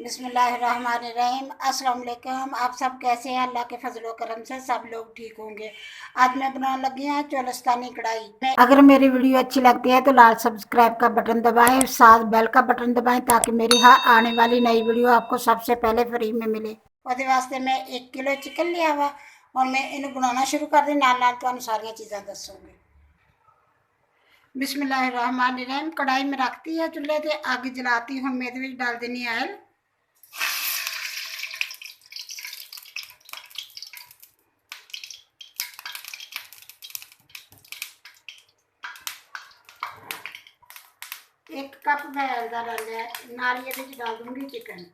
बिस्मिल्लाहिर्रहमानिर्रहीम। अस्सलाम वालेकुम। आप सब कैसे हैं? अल्लाह के फजलो करम से सब लोग ठीक होंगे। आज मैं बनाने लगी हूँ चोलस्तानी कढ़ाई। अगर मेरी वीडियो अच्छी लगती है तो लाल सब्सक्राइब का बटन दबाएं, साथ बेल का बटन दबाएं ताकि मेरी हर आने वाली नई वीडियो आपको सबसे पहले फ्री में मिले। ਉਹਦੇ वास्ते मैं 1 किलो चिकन लिया वा और मैं इन्हें बनाना शुरू कर दी। नाल नाल तुहानू सारियां चीज़ां दसूंगी। बिस्मिल्लाहिर्रहमानिर्रहीम। कढ़ाई में रखती है चुल्हे ते, अग जलाती हूँ। मैं इहदे विच डाल देनी ऑयल। एक कप मैं हल्दा डाल लिया, नाल ये डाल दूंगी चिकन।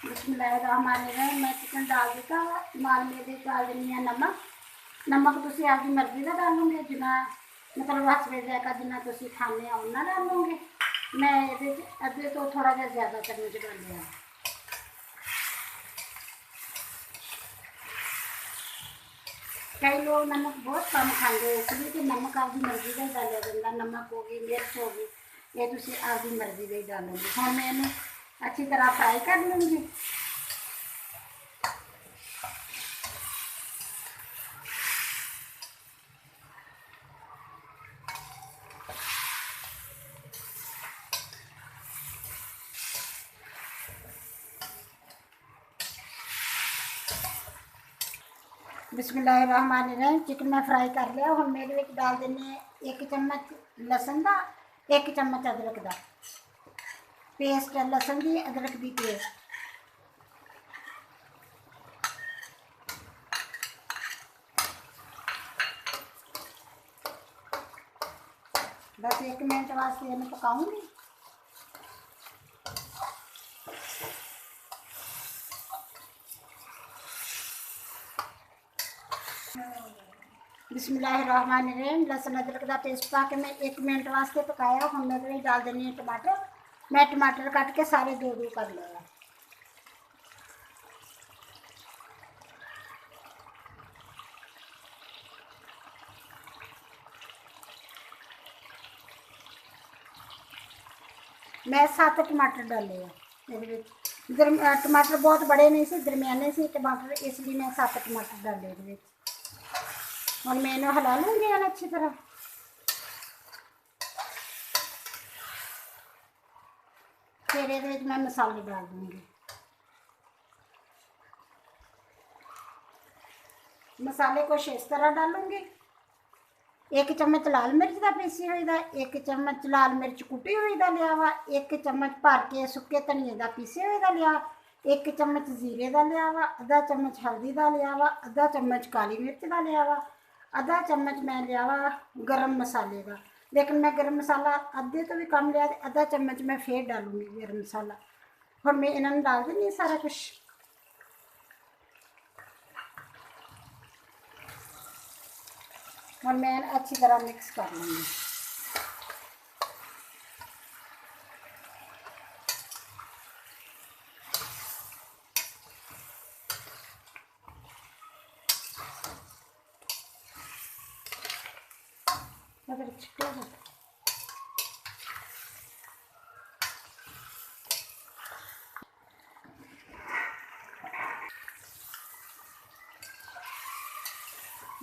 बिस्मिल्लाहिर्रहमानिर्रहीम। मैं चिकन डाल दिता, नाल में डाल देनी है नमक। नमक तुसी आपकी मर्जी का डालोगे, जिन्ना मतलब हसबे जायका जिन्ना तुसी खाने उन्ना डालोगे। मैं ये अद्धे तो थोड़ा जहा ज़्यादा चम्मच डाल लिया। कई लोग नमक बहुत कम खाते, इसलिए कि नमक आपकी मर्जी का ही डालिया जाता। नमक होगी, मिर्च होगी, ये तुसी आपकी मर्जी का ही डालोगे। हम मैं इन्हें अच्छी तरह फ्राई कर लूँगी। बिस्मिल्लाहिर्रहमानिर्रहीम। चिकन मैं फ्राई कर लिया। हम मेरे विच डाल देने 1 चम्मच लसन का, 1 चम्मच अदरक का पेस्ट। लसन की अदरक की पेस्ट बस 1 मिनट वास्ते इन्हें पकाऊंगी। बिस्मिल्लाहिर्रहमानिर्रहीम। लसन अदरक का पेस्ट पा के मैं 1 मिनट वास्ते पकाया। हम मेरे डाल देनी है टमाटर। मैं टमाटर कट के सारे दो दो कर लिया। मैं 7 टमाटर डाले हैं। टमाटर बहुत बड़े नहीं से, दरमियाने से टमाटर, इसलिए मैं 7 टमाटर डाले। और मैं इन्हें हिला लूँगी अच्छी तरह। फिर ये मैं मसाले डाल दूँगी। मसाले कुछ इस तरह डालूँगी। 1 चम्मच लाल मिर्च का पीसी हुई का, 1 चम्मच लाल मिर्च कुटी हुई का लिया वा, 1 चम्मच भर के सुके धनिए का पीसे हुए का लिया, 1 चम्मच जीरे का लिया वा, आधा चम्मच हल्दी का लिया वा, आधा चम्मच काली मिर्च का लिया वा, आधा चम्मच मैं लिया वा गर्म मसाले का। लेकिन मैं गर्म मसाला अद्धे तो भी कम लिया, आधा चम्मच मैं फिर डालूंगी गर्म मसाला। और मैं इन्होंने डाल देनी सारा कुछ। और मैं अच्छी तरह मिक्स कर लूँगी। अगर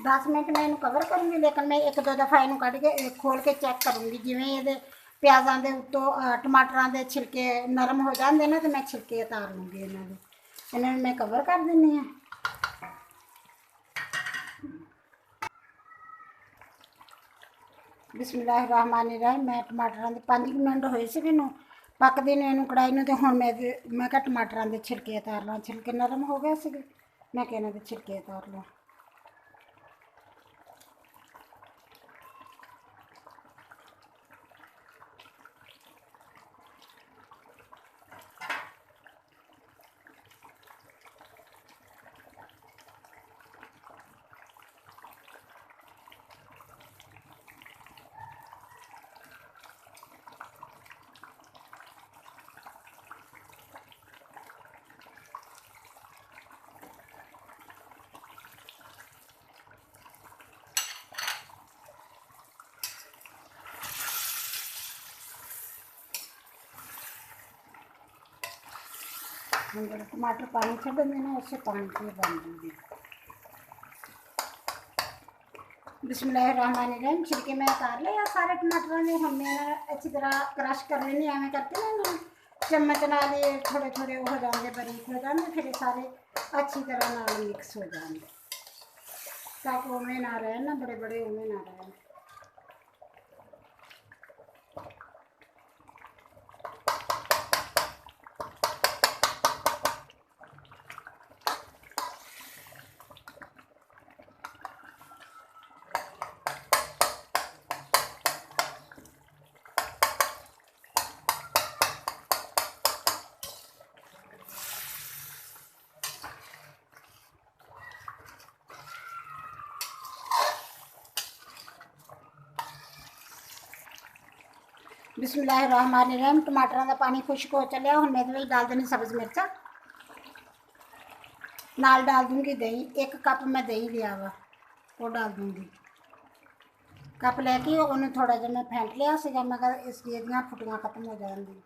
10 मिनट मैं इन्हू कवर करूँगी, लेकिन मैं 1-2 दफ़ा इन्हू कट के खोल के चैक करूँगी। जिमें ये प्याज़ों के उत्तों टमाटरों के छिलके नरम हो जाते हैं तो मैं छिलके उतार लूँगी। इन्होंने मैं कवर कर देनी है। बिस्मिल्लाहिर्रहमानिर्रहीम। मैं टमाटरों के 5 मिनट होए से इनू पकदी ने इनू कढ़ाई में। तो हुण मैं क्या टमाटरों के छिलके उतार ला। छिलके नरम हो गए से, मैं क्या इन्हां दे छिलके उतार ला। हम जब टमाटर पानी छड्डन देना उससे पानी से बन जूगी। बिस्मिल्लाहिर्रहमानिर्रहीम। छिलके मैं उतार लिया सारे टमाटरों ने, हमने अच्छी तरह क्रश कर लेनी एवं करके ना चम्मच नाल थोड़े थोड़े हो जाते, बारीक हो जाते, फिर सारे अच्छी तरह नाल मिक्स हो जाएंगे ताकि उमें ना रहे ना, बड़े बड़े उमें ना रहे। बिस्मिल्लाहिर्रहमानिर्रहीम। टमाटरों का पानी खुश्क हो चलिया, हुण मैं इसमें डाल देनी सब्ज़ मिर्चा, नाल डाल दूंगी दही। 1 कप मैं दही लिया वा वो डाल दूंगी। कप लैके उन्हें थोड़ा जहा मैं फेंट लिया सीगा, मैं कहा इसलिए दियाँ फुटियाँ खत्म हो जाएंगी।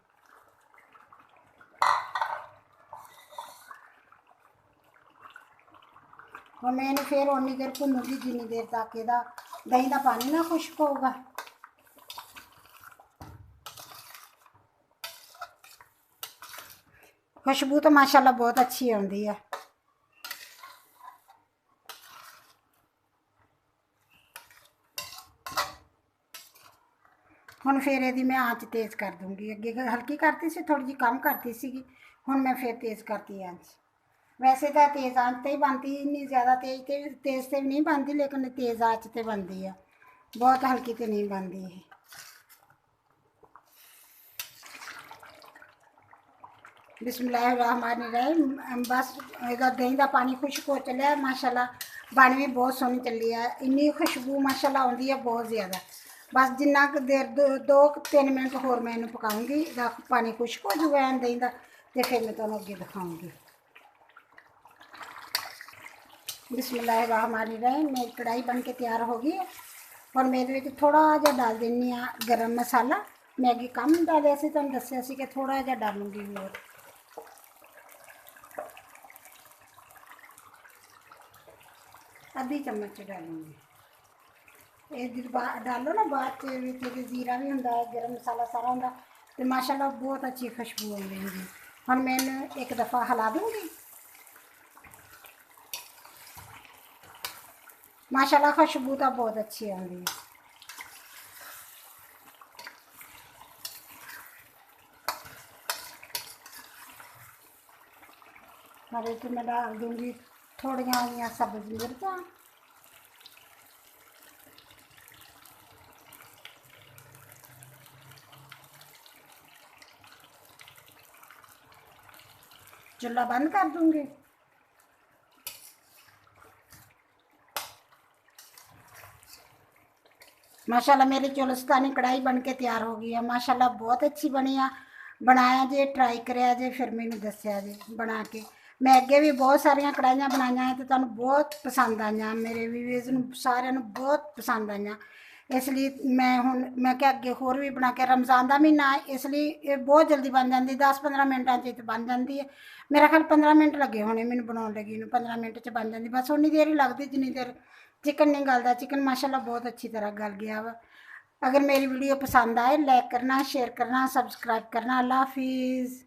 और मैं फिर उन्नी देर भुनूंगी जिन्नी देर तक यदा दही का पानी ना खुश्क होगा। खुशबू तो माशाल्लाह बहुत अच्छी आती है। हुण फिर यदि मैं आँच तेज़ कर दूंगी, अगे हल्की करती सी, थोड़ी जी कम करती सी, हुण मैं फिर तेज़ करती आँच। वैसे तो तेज़ आँच तो ही बनती, इन्नी ज़्यादा तेज़ तो नहीं बनती, लेकिन तेज़ आँच तो बनती है, बहुत हल्की तो नहीं बनती है। बिस्मिल्लाहिर्रहमानिर्रहीम। बस दही का पानी खुश्क हो चलिया माशाल्लाह, बन भी बहुत सोहनी चली है, इन्नी खुशबू माशाल्लाह आती है बहुत ज़्यादा। बस जिन्ना क देर 2-3 मिनट होर मैं इन्हूं पकाऊंगी, पानी खुश्क हो जूगा दही का, तो फिर मैं तुहानूं अगे दिखाऊंगी। बिस्मिल्लाहिर्रहमानिर्रहीम। मेरी कढ़ाई बन के तैयार हो गई है और मैं ये थोड़ा जहा डाल देनी गरम मसाला। मैं अगे कम डालिया सी, तुहानूं दस्सिया सी कि थोड़ा जहा डालूंगी होर, आधी चम्मच डालूंगी। ये डालो ना बाद जीरा भी होंगे, गरम मसाला सारा होंगे, तो माशाल्लाह बहुत अच्छी खुशबू आती है। हम मैं एक दफ़ा हिला दूँगी, माशाल्लाह खुशबू तो बहुत अच्छी आती है। और एक मैं डाल दूँगी थोड़िया सब्ज़ मिर्चा, चूल्हा बंद कर दूँगी। माशाल्लाह मेरी चुलस्तानी कढ़ाई बन के तैयार हो गई है, माशाल्लाह बहुत अच्छी बनी है। बनाया जे, ट्राई कराया जे, फिर मैंने दस्या जे बना के। मैं अगे भी बहुत सारिया कढ़ाइयाँ बनाई हैं तो तुहानूं बहुत पसंद आईयां, मेरे व्यूअर्स नूं सारिਆਂ नूं बहुत पसंद आईयां। इसलिए मैं क्या अगे होर भी बना के, रमज़ान का महीना है इसलिए ये बहुत जल्दी बन जाती, 10-15 मिनटां च बन जाती है। मेरा ख्याल 15 मिनट लगे होने मैनूं बनाउण लगी नूं, 15 मिनट च बन जाती, बस उन्नी देर ही लगती जिन्नी देर चिकन नहीं गलता। चिकन माशाल्लाह बहुत अच्छी तरह गल गया वा। अगर मेरी वीडियो पसंद आए लाइक करना, शेयर करना, सब्सक्राइब करना। अल्लाह हाफिज़।